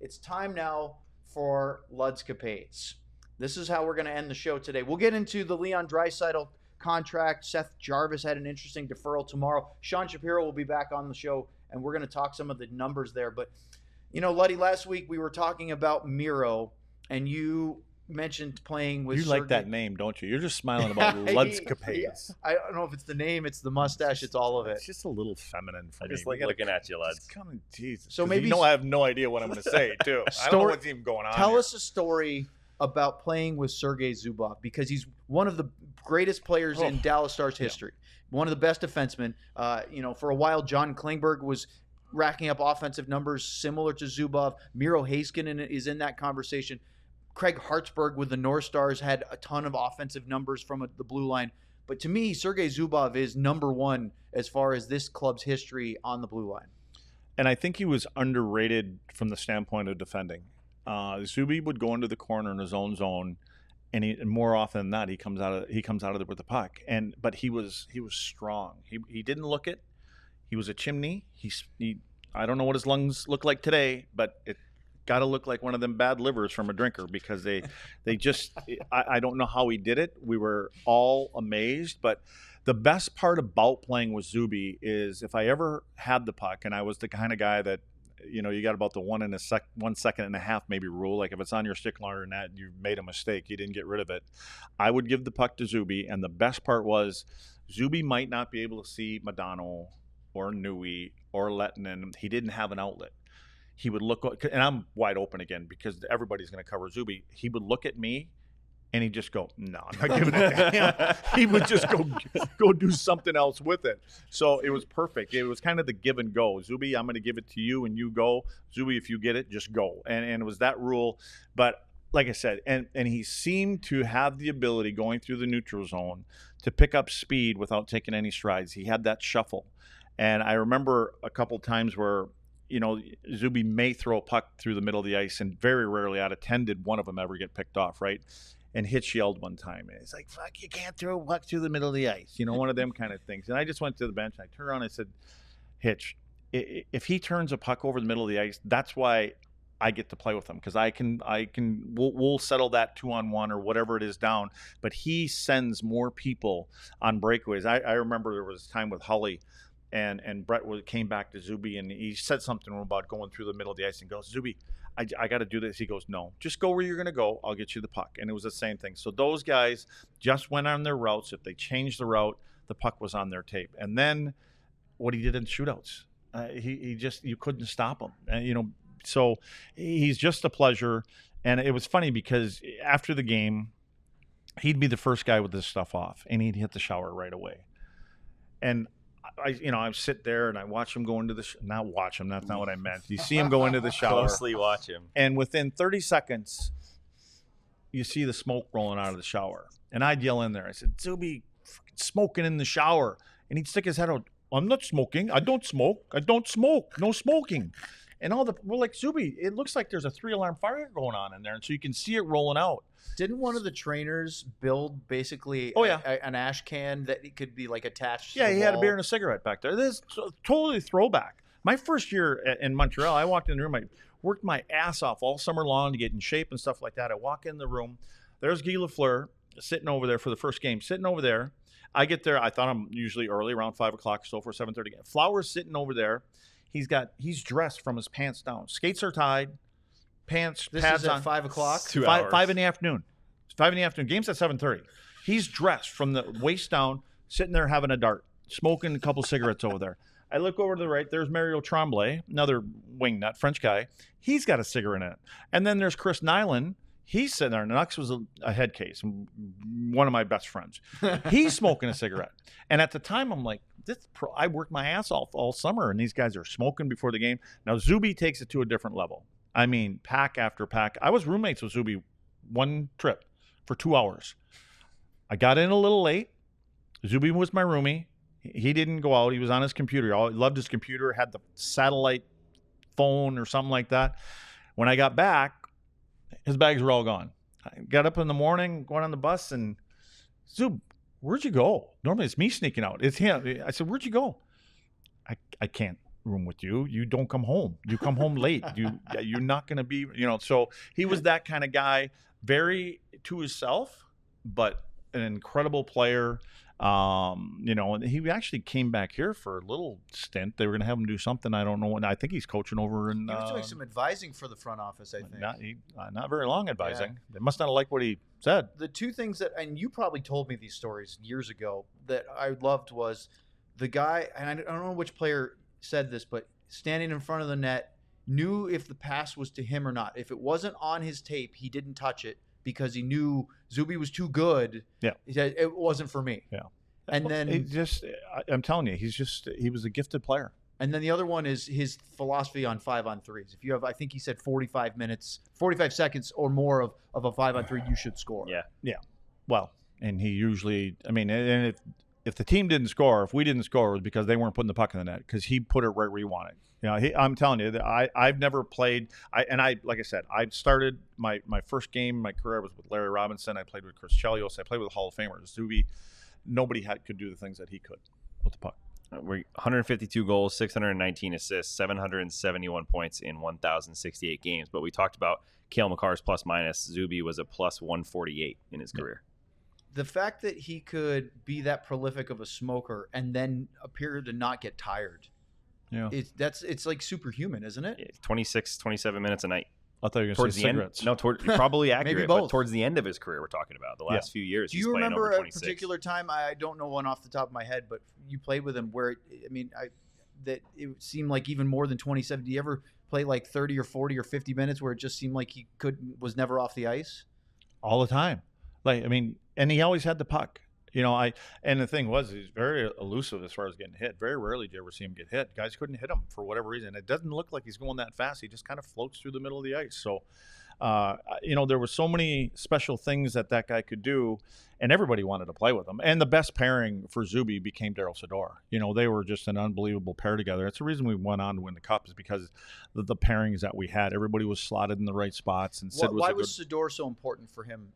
it's time now for Ludscapades. This is how we're going to end the show today. We'll get into the Leon Draisaitl contract. Seth Jarvis had an interesting deferral tomorrow. Sean Shapiro will be back on the show, and we're going to talk some of the numbers there. But, Luddy, last week we were talking about Miro, and you mentioned playing with Sergey. Like that name, don't you? You're just smiling about Ludscapades. I don't know if it's the name, it's the mustache, it's all of it. It's just a little feminine for me. Just like looking at you, Luds. Kind of, Jesus. So maybe I have no idea what I'm going to say, too. I don't know what's even going on. Tell us a story about playing with Sergei Zubov, because he's one of the greatest players in Dallas Stars history. One of the best defensemen. For a while, John Klingberg was racking up offensive numbers similar to Zubov. Miro Heiskanen is in that conversation. Craig Hartsburg with the North Stars had a ton of offensive numbers from the blue line. But to me, Sergei Zubov is number one as far as this club's history on the blue line. And I think he was underrated from the standpoint of defending. Zuby would go into the corner in his own zone, and more often than not, he comes out of there with the puck. But he was strong. He didn't look it. He was a chimney. I don't know what his lungs look like today, but it got to look like one of them bad livers from a drinker, because they just I don't know how he did it. We were all amazed. But the best part about playing with Zuby is if I ever had the puck, and I was the kind of guy that, you got about the 1 second and a half maybe rule. Like if it's on your stick longer than that, you made a mistake. You didn't get rid of it. I would give the puck to Zuby, and the best part was Zuby might not be able to see Madonna or Nui or Lettinen. He didn't have an outlet. He would look, and I'm wide open again because everybody's going to cover Zuby. He would look at me, and he'd just go, "No, I'm not giving it to him." He would just go do something else with it. So it was perfect. It was kind of the give and go. Zuby, I'm going to give it to you, and you go. Zuby, if you get it, just go. And it was that rule. But like I said, and he seemed to have the ability going through the neutral zone to pick up speed without taking any strides. He had that shuffle. And I remember a couple times where, Zuby may throw a puck through the middle of the ice, and very rarely out of 10 did one of them ever get picked off, right? And Hitch yelled one time, and it's like, "Fuck, you can't throw a puck through the middle of the ice." One of them kind of things. And I just went to the bench, and I turned around and I said, "Hitch, if he turns a puck over the middle of the ice, that's why I get to play with him, because we'll settle that 2-on-1 or whatever it is down. But he sends more people on breakaways." I remember there was a time with Hully, and Brett came back to Zuby, and he said something about going through the middle of the ice, and goes, "Zuby, I got to do this." He goes, "No, just go where you're going to go. I'll get you the puck." And it was the same thing. So those guys just went on their routes. If they changed the route, the puck was on their tape. And then what he did in shootouts, you couldn't stop him. And, so he's just a pleasure. And it was funny because after the game, he'd be the first guy with this stuff off, and he'd hit the shower right away. And I sit there and I watch him go into the not watch him. That's not what I meant. You see him go into the shower. Closely watch him. And within 30 seconds, you see the smoke rolling out of the shower. And I'd yell in there. I said, "Zuby, smoking in the shower." And he'd stick his head out. "I'm not smoking. I don't smoke. I don't smoke. No smoking." And we're like, "Zuby, it looks like there's a 3-alarm fire going on in there." And so you can see it rolling out. Didn't one of the trainers build basically an ash can that it could be like attached to the he had a wall? beer and a cigarette back there. This is totally throwback. My first year in Montreal, I walked in the room. I worked my ass off all summer long to get in shape and stuff like that. I walk in the room. There's Guy Lafleur sitting over there for the first game, sitting over there. I get there. I thought I'm usually early, around 5 o'clock or so, for 7:30. Flowers sitting over there. He's dressed from his pants down. Skates are tied. Pants, this pads is at on. 5 o'clock? 2 hours. 5 in the afternoon. 5 in the afternoon. Game's at 7:30. He's dressed from the waist down, sitting there having a dart, smoking a couple cigarettes over there. I look over to the right. There's Mario Tremblay, another wingnut, French guy. He's got a cigarette in it. And then there's Chris Nyland. He's sitting there. Nux was a head case, one of my best friends. He's smoking a cigarette. And at the time, I'm like, I worked my ass off all summer, and these guys are smoking before the game. Now, Zuby takes it to a different level. I mean, pack after pack. I was roommates with Zuby one trip for 2 hours. I got in a little late. Zuby was my roomie. He didn't go out. He was on his computer. He loved his computer, had the satellite phone or something like that. When I got back, his bags were all gone. I got up in the morning, going on the bus, and Zub, where'd you go? Normally it's me sneaking out. It's him. I said, "Where'd you go?" I can't room with you. You don't come home. You come home late. You're not going to be, so he was that kind of guy, very to himself, but an incredible player. And he actually came back here for a little stint. They were going to have him do something. I don't know. And I think he's coaching over in. He was doing some advising for the front office, I think. Not very long advising. Yeah. They must not have liked what he said. The two things and you probably told me these stories years ago that I loved was the guy, and I don't know which player said this, but standing in front of the net, knew if the pass was to him or not. If it wasn't on his tape, he didn't touch it, because he knew Zuby was too good. Yeah. He said, it wasn't for me. Yeah. And then I'm telling you, he was a gifted player. And then the other one is his philosophy on 5-on-3s. If you have, I think he said 45 seconds or more of a 5-on-3, you should score. Yeah. Yeah. Well, and he usually, and if the team didn't score, if we didn't score, it was because they weren't putting the puck in the net, because he put it right where he wanted. I'm telling you, I've never played. Like I said, I started my first game in my career was with Larry Robinson. I played with Chris Chelios. I played with Hall of Famers. Zuby, nobody could do the things that he could with the puck. We're 152 goals, 619 assists, 771 points in 1,068 games. But we talked about Cale Makar's plus minus. Zuby was a plus 148 in his career. The fact that he could be that prolific of a smoker and then appear to not get tired. Yeah, it's like superhuman, isn't it? Yeah, 26, 27 minutes a night. I thought you were going to say cigarettes. Probably accurate. Maybe both. But towards the end of his career, we're talking about the last few years. Do you remember a particular time? I don't know one off the top of my head, but you played with him where that it seemed like even more than 27. Do you ever play like 30 or 40 or 50 minutes where it just seemed like he was never off the ice? All the time. And he always had the puck. And the thing was, he's very elusive as far as getting hit. Very rarely do you ever see him get hit. Guys couldn't hit him for whatever reason. It doesn't look like he's going that fast. He just kind of floats through the middle of the ice. So, there were so many special things that guy could do, and everybody wanted to play with him. And the best pairing for Zuby became Daryl Sador. They were just an unbelievable pair together. That's the reason we went on to win the Cup, is because the pairings that we had. Everybody was slotted in the right spots. And why was Sador so important for him?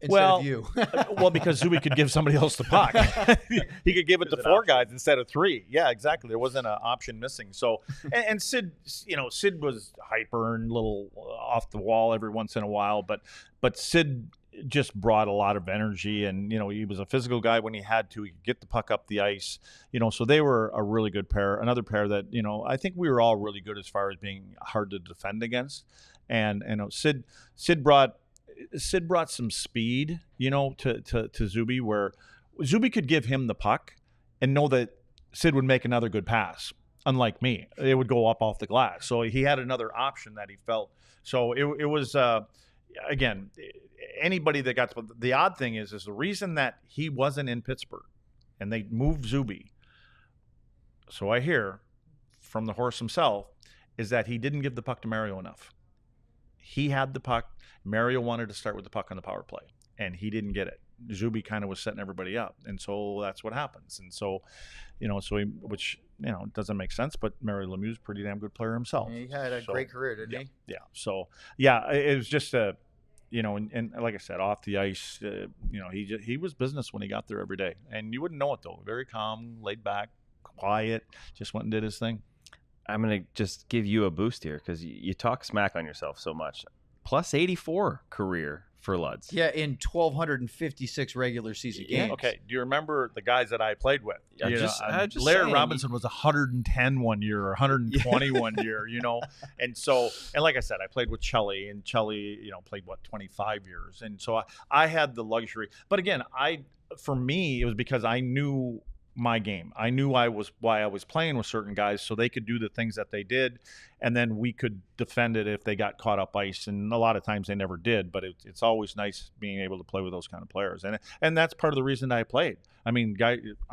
Well, of you. Well, because Zuby could give somebody else the puck. He could give it to four guys instead of three. Yeah, exactly. There wasn't an option missing. So, and Sid, Sid was hyper and a little off the wall every once in a while, but Sid just brought a lot of energy, and he was a physical guy when he had to. He could get the puck up the ice. So they were a really good pair. Another pair that I think we were all really good as far as being hard to defend against. And Sid brought some speed, to Zuby, where Zuby could give him the puck and know that Sid would make another good pass. Unlike me, it would go up off the glass. So he had another option that he felt. So it was, again, anybody that got – the odd thing is the reason that he wasn't in Pittsburgh and they moved Zuby, so I hear from the horse himself, is that he didn't give the puck to Mario enough. He had the puck. Mario wanted to start with the puck on the power play, and he didn't get it. Zuby kind of was setting everybody up, and so that's what happens. And so, which doesn't make sense, but Mario Lemieux's a pretty damn good player himself. He had a great career, didn't he? Yeah. So, yeah, it was just and like I said, off the ice, he was business when he got there every day, and you wouldn't know it though. Very calm, laid back, quiet, just went and did his thing. I'm going to just give you a boost here because you talk smack on yourself so much. Plus 84 career for Luds. Yeah, in 1,256 regular season games. Okay, do you remember the guys that I played with? Just Larry saying, Robinson was 110 one year or 120 one year, And so, and like I said, I played with Chelly, and Chelly, played, 25 years. And so I had the luxury. But again, for me, it was because I knew my game. I knew why I was playing with certain guys, so they could do the things that they did, and then we could defend it if they got caught up ice. And a lot of times they never did, but it's always nice being able to play with those kind of players, and that's part of the reason I played. I'm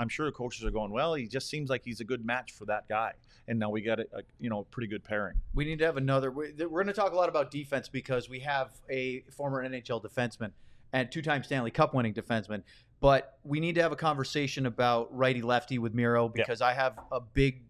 sure the coaches are going, well, he just seems like he's a good match for that guy, and now we got a pretty good pairing. We need to have another. We're going to talk a lot about defense because we have a former NHL defenseman and two-time Stanley Cup winning defenseman. But we need to have a conversation about righty-lefty with Miro because I have a big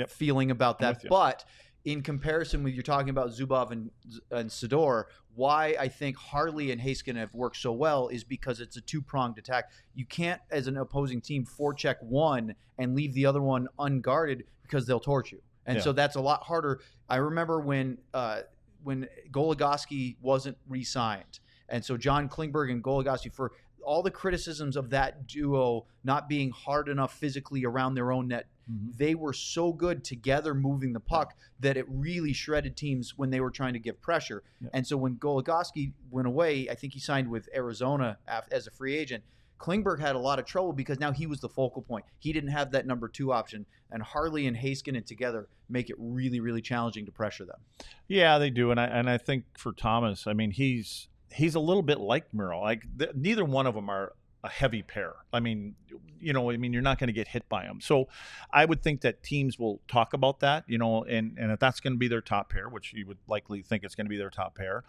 feeling about that. But in comparison with you're talking about Zubov and Sador, why I think Harley and Haskin have worked so well is because it's a two-pronged attack. You can't, as an opposing team, forecheck one and leave the other one unguarded because they'll torch you. And so that's a lot harder. I remember when Goligoski wasn't re-signed, and so John Klingberg and Goligoski, for all the criticisms of that duo not being hard enough physically around their own net, they were so good together moving the puck that it really shredded teams when they were trying to give pressure. And so when Goligoski went away, I think he signed with Arizona as a free agent. Klingberg had a lot of trouble because now he was the focal point. He didn't have that number 2 option, and Harley and Heiskanen together make it really, really challenging to pressure them. Yeah, they do, and I think for Thomas, I mean, he's a little bit like Murrow. Like neither one of them are a heavy pair. I mean, you're not going to get hit by them. So I would think that teams will talk about that, and if that's going to be their top pair, which you would likely think it's going to be their top pair,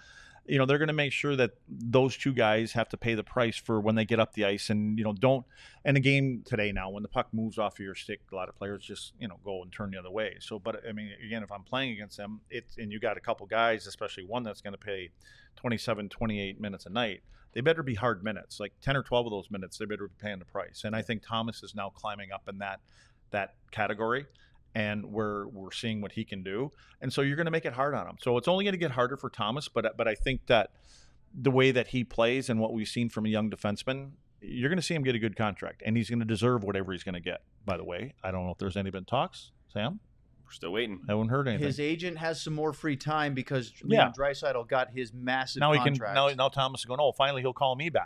they're going to make sure that those 2 guys have to pay the price for when they get up the ice. And, don't – in a game today now, when the puck moves off of your stick, a lot of players just, go and turn the other way. So, but, I mean, again, if I'm playing against them, and you got a couple guys, especially one that's going to play 27, 28 minutes a night, they better be hard minutes. Like 10 or 12 of those minutes, they better be paying the price. And I think Thomas is now climbing up in that category. And we're seeing what he can do. And so you're going to make it hard on him. So it's only going to get harder for Thomas, but I think that the way that he plays and what we've seen from a young defenseman, you're going to see him get a good contract. And he's going to deserve whatever he's going to get, by the way. I don't know if there's any been talks. Sam? We're still waiting. I haven't heard anything. His agent has some more free time because Leon Draisaitl got his massive contract. Now Thomas is going, finally he'll call me back.